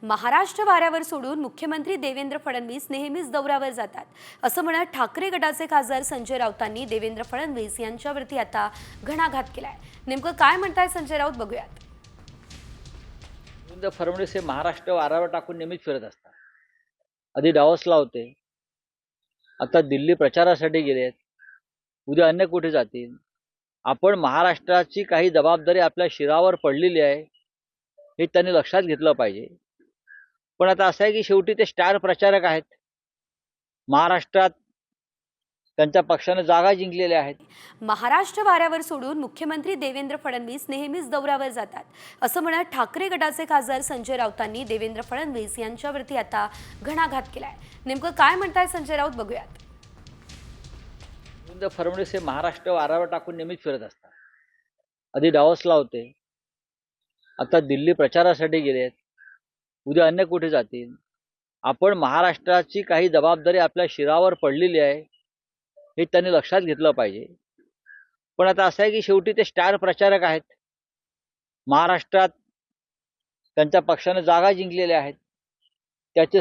महाराष्ट्र वाऱ्यावर सोडून मुख्यमंत्री देवेंद्र फडणवीस नेहमीच दौऱ्यावर जातात असं म्हणत ठाकरे गटाचे खासदार संजय राऊतांनी देवेंद्र फडणवीस यांच्यावरती आता घणाघात केलाय। नेमकं काय म्हणताय संजय राऊत बघूयात। देवेंद्र फडणवीस हे महाराष्ट्र वाऱ्यावर टाकून नेहमीच फिरत असतात। आधी डावसला होते, आता दिल्ली प्रचारासाठी गेलेत, उद्या अन्य कुठे जातील। आपण महाराष्ट्राची काही जबाबदारी आपल्या शिरावर पडलेली आहे हे त्यांनी लक्षात घेतलं पाहिजे। पण आता असं आहे की शेवटी ते स्टार प्रचारक आहेत। महाराष्ट्रात त्यांच्या पक्षाने जागा जिंकलेल्या आहेत। महाराष्ट्र वाऱ्यावर सोडून मुख्यमंत्री देवेंद्र फडणवीस नेहमीच दौऱ्यावर जातात असं म्हणत ठाकरे गटाचे खासदार संजय राऊतांनी देवेंद्र फडणवीस यांच्यावरती आता घणाघात केलाय। नेमकं काय म्हणताय संजय राऊत बघूयात। देवेंद्र फडणवीस हे महाराष्ट्र वाऱ्यावर टाकून नेहमीच फिरत असतात। आधी डावसला होते, आता दिल्ली प्रचारासाठी गेलेत, उद्या अन्य कुठे जातील। आपण महाराष्ट्राची काही जबाबदारी आपल्या शिरावर पडलेली आहे हे त्यांनी लक्षात घेतलं पाहिजे। पण आता असं आहे की शेवटी ते स्टार प्रचारक आहेत। महाराष्ट्रात त्यांच्या पक्षाने जागा जिंकलेल्या आहेत। त्याचे